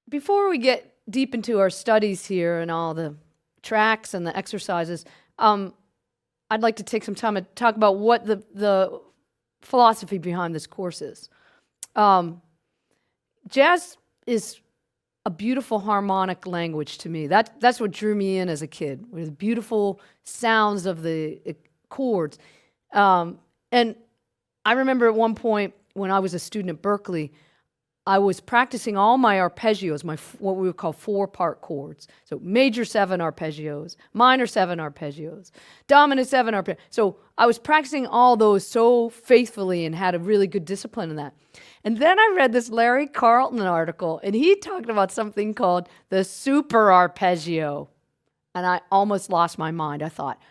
before we get deep into our studies here and all the tracks and the exercises, I'd like to take some time to talk about what the philosophy behind this course is. Jazz is a beautiful harmonic language to me. That's what drew me in as a kid, with the beautiful sounds of the chords. And I remember at one point when I was a student at Berkeley, I was practicing all my arpeggios, what we would call 4-part chords. So major 7 arpeggios, minor 7 arpeggios, dominant 7 arpeggios. So I was practicing all those so faithfully and had a really good discipline in that. And then I read this Larry Carlton article, and he talked about something called the super arpeggio. And I almost lost my mind. I thought,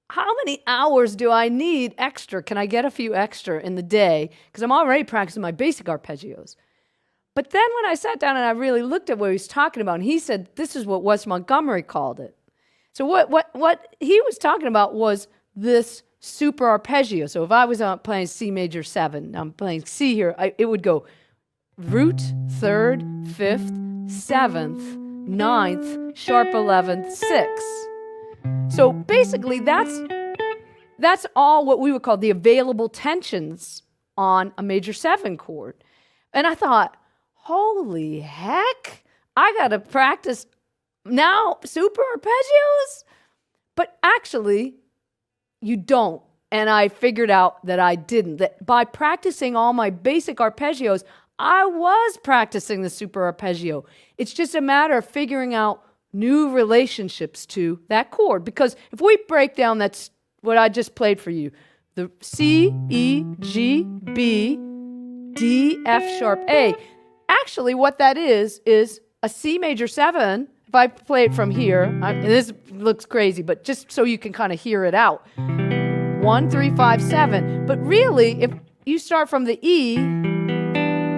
how many hours do I need extra? Can I get a few extra in the day? Because I'm already practicing my basic arpeggios. But then when I sat down and I really looked at what he was talking about, and he said this is what Wes Montgomery called it. So what he was talking about was this super arpeggio. So if I was playing C major 7, I'm playing C here, it would go root, 3rd, 5th, 7th, 9th, sharp 11th, 6th. So basically that's all what we would call the available tensions on a major 7 chord. And I thought, holy heck, I got to practice now super arpeggios? But actually, you don't. And I figured out that I didn't. That by practicing all my basic arpeggios, I was practicing the super arpeggio. It's just a matter of figuring out new relationships to that chord. Because if we break down, that's what I just played for you. The C, E, G, B, D, F sharp, A. Actually, what that is a C major 7. If I play it from here, and this looks crazy, but just so you can kind of hear it out. 1, 3, 5, 7. But really, if you start from the E,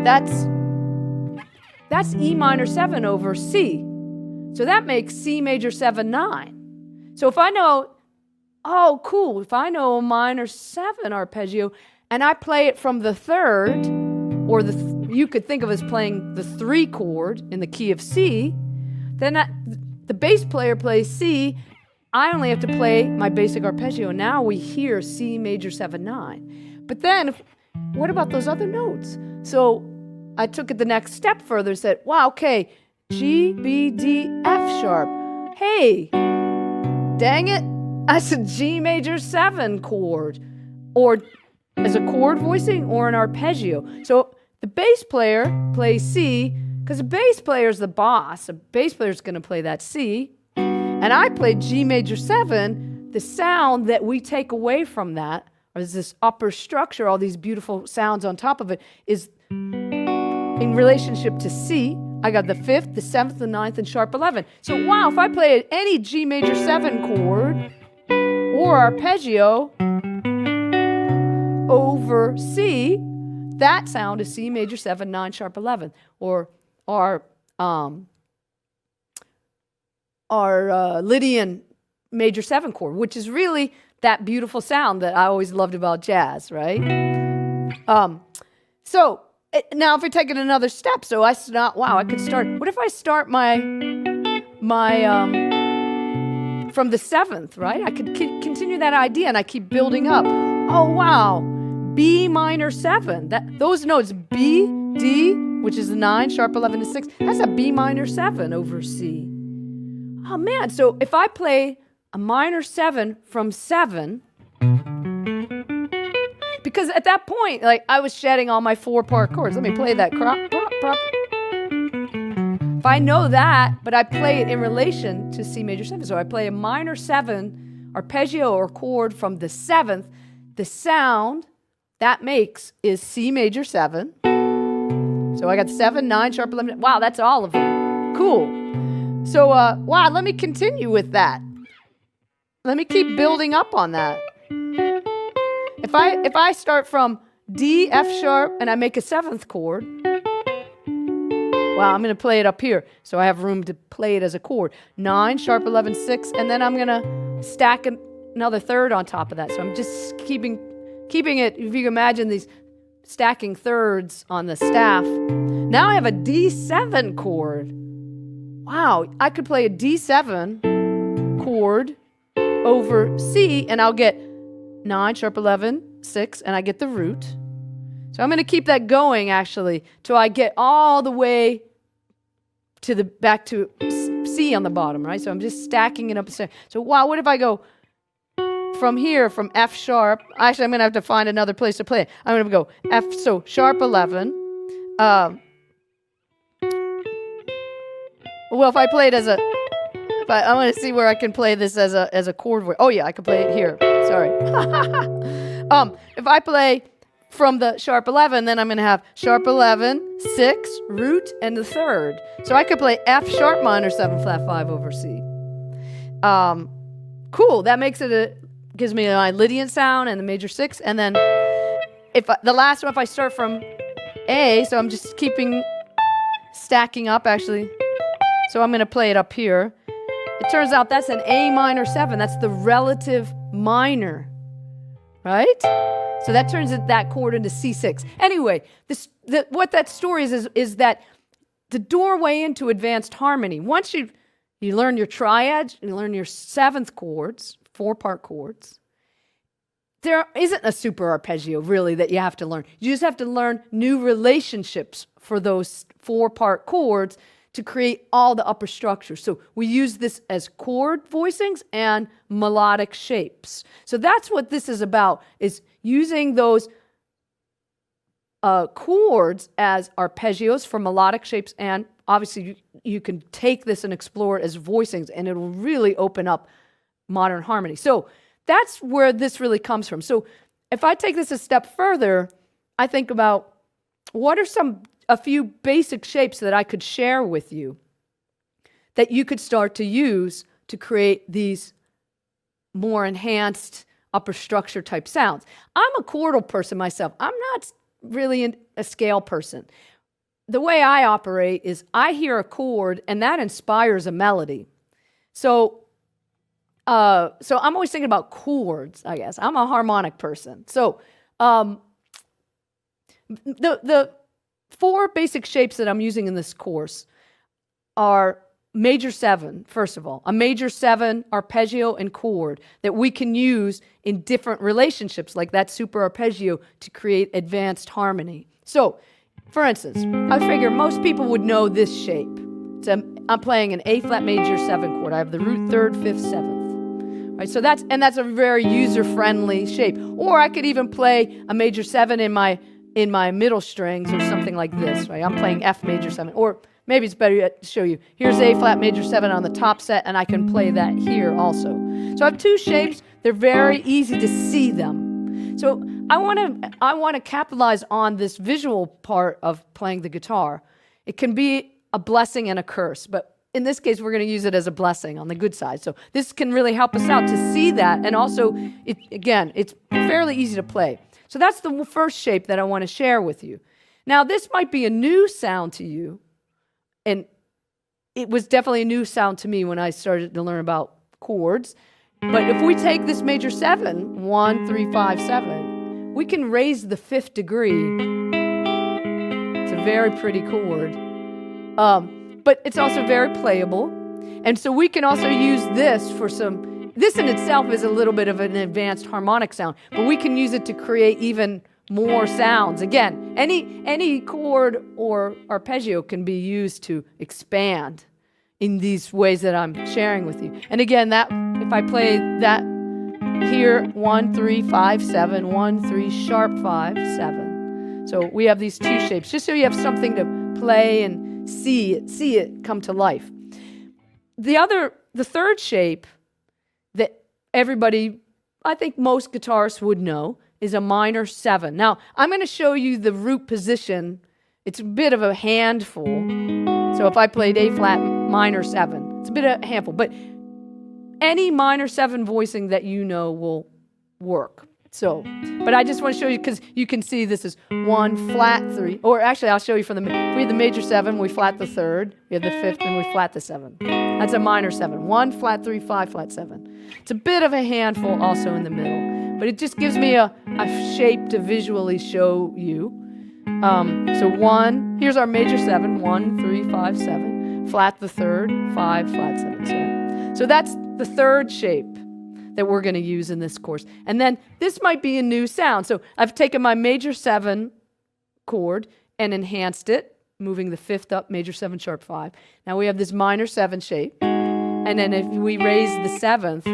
that's E minor 7 over C. So that makes C major 7, 9. So if I know, oh, cool, if I know a minor 7 arpeggio, and I play it from the 3rd, or you could think of as playing the 3 chord in the key of C, then the bass player plays C. I only have to play my basic arpeggio. Now we hear C major 7, 9. But then, what about those other notes? So I took it the next step further and said, wow, okay, G, B, D, F sharp. Hey, dang it, that's a G major 7 chord. Or as a chord voicing or an arpeggio. So the bass player plays C, because the bass player is the boss. The bass player is going to play that C. And I play G major 7. The sound that we take away from that, or this upper structure, all these beautiful sounds on top of it, is in relationship to C. I got the 5th, the 7th, the 9th, and sharp 11. So wow, if I play any G major 7 chord or arpeggio over C, that sound is C major 7, 9, sharp 11, or our Lydian major 7 chord, which is really that beautiful sound that I always loved about jazz, right? So now if we take it another step, so I could start. What if I start my from the 7th, right? I could continue that idea, and I keep building up. Oh wow. B minor 7, those notes, B, D, which is 9, sharp 11 to 6, that's a B minor 7 over C. Oh man, so if I play a minor 7 from 7, because at that point, like I was shedding all my 4-part chords. Let me play that. If I know that, but I play it in relation to C major 7, so I play a minor 7 arpeggio or chord from the 7th, the sound that makes is C major 7. So I got 7, 9, sharp 11. Wow, that's all of them. Cool. So, wow, let me continue with that. Let me keep building up on that. If I start from D, F sharp, and I make a 7th chord, wow, I'm going to play it up here. So I have room to play it as a chord. 9, sharp 11, 6, and then I'm going to stack another 3rd on top of that. So I'm just keeping it, if you can imagine these stacking 3rds on the staff. Now I have a D7 chord. wow, I could play a D7 chord over C, and I'll get 9, sharp 11, 6, and I get the root. So I'm going to keep that going, actually, till I get all the way to back to C on the bottom, right? So I'm just stacking it up. So wow, what if I go from here, from F sharp? Actually, I'm going to have to find another place to play it. I'm going to go F, so sharp 11. Well, if I play it as a, I want to see where I can play this as a chord. Oh yeah, I can play it here. Sorry. If I play from the sharp 11, then I'm going to have sharp 11, 6, root, and the third. So I could play F sharp minor 7 flat 5 over C. Cool. That makes it gives me my Lydian sound and the major 6. And then the last one, if I start from A, so I'm just stacking up actually. So I'm going to play it up here. It turns out that's an A minor 7. That's the relative minor, right? So that turns that chord into C6. Anyway, what that story is that the doorway into advanced harmony. Once you learn your triads, you learn your 7th chords, 4-part chords, there isn't a super arpeggio really that you have to learn. You just have to learn new relationships for those 4-part chords to create all the upper structures. So we use this as chord voicings and melodic shapes. So that's what this is about, is using those chords as arpeggios for melodic shapes, and obviously you can take this and explore it as voicings, and it'll really open up modern harmony. So that's where this really comes from. So if I take this a step further, I think about what are a few basic shapes that I could share with you that you could start to use to create these more enhanced upper structure type sounds. I'm a chordal person myself. I'm not really a scale person. The way I operate is I hear a chord and that inspires a melody. So I'm always thinking about chords, I guess. I'm a harmonic person. So the 4 basic shapes that I'm using in this course are major 7, first of all, a major 7 arpeggio and chord that we can use in different relationships, like that super arpeggio, to create advanced harmony. So, for instance, I figure most people would know this shape. I'm playing an A flat major 7 chord. I have the root 3rd, 5th, 7th. Right? So that's a very user-friendly shape. Or I could even play a major 7 in my middle strings or something like this, right? I'm playing F major 7, or maybe it's better to show you. Here's A flat major 7 on the top set, and I can play that here also. So I have 2 shapes. They're very easy to see them. So I want to capitalize on this visual part of playing the guitar. It can be a blessing and a curse, but in this case, we're going to use it as a blessing on the good side. So this can really help us out to see that, and also, it's fairly easy to play. So that's the first shape that I want to share with you. Now, this might be a new sound to you, and it was definitely a new sound to me when I started to learn about chords. But if we take this major 7, 1, 3, 5, 7, we can raise the 5th degree. It's a very pretty chord. But it's also very playable. And so we can also use this for this in itself is a little bit of an advanced harmonic sound, but we can use it to create even more sounds. Again, any chord or arpeggio can be used to expand in these ways that I'm sharing with you. And again, that if I play that here, 1, 3, 5, 7, 1, 3, sharp 5, 7. So we have these 2 shapes, just so you have something to play and see it come to life. The third shape that everybody, I think most guitarists would know, is a minor 7. Now, I'm going to show you the root position. It's a bit of a handful. So if I played A flat minor 7, it's a bit of a handful. But any minor 7 voicing that you know will work. So, but I just want to show you, because you can see this is 1 flat 3, or actually I'll show you from we have the major 7, we flat the 3rd, we have the 5th, and we flat the 7. That's a minor 7. 1 flat 3, 5 flat 7. It's a bit of a handful also in the middle, but it just gives me a shape to visually show you. So 1, here's our major 7, 1, 3, 5, 7. flat the third, 5, flat 7. So that's the third shape that we're going to use in this course. And then this might be a new sound. So I've taken my major 7 chord and enhanced it, moving the 5th up, major 7 sharp 5. Now we have this minor 7 shape. And then if we raise the 7th,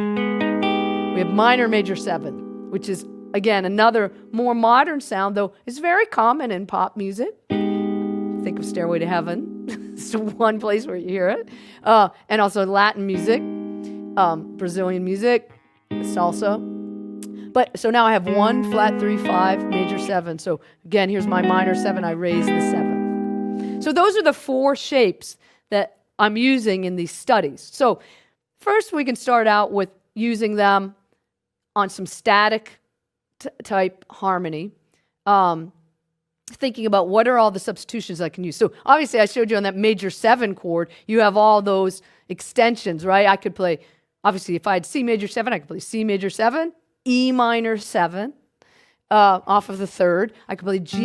we have minor major 7, which is, again, another more modern sound, though it's very common in pop music. Think of Stairway to Heaven. It's one place where you hear it. And also Latin music, Brazilian music, salsa. But so now I have 1, flat 3, 5, major 7. So again, here's my minor 7. I raise the 7th. So those are the 4 shapes that I'm using in these studies. So first we can start out with using them on some static type harmony. Thinking about what are all the substitutions I can use. So obviously I showed you on that major 7 chord, you have all those extensions, right? I could play, obviously if I had C major 7, I could play C major 7, E minor 7 off of the 3rd. I could play G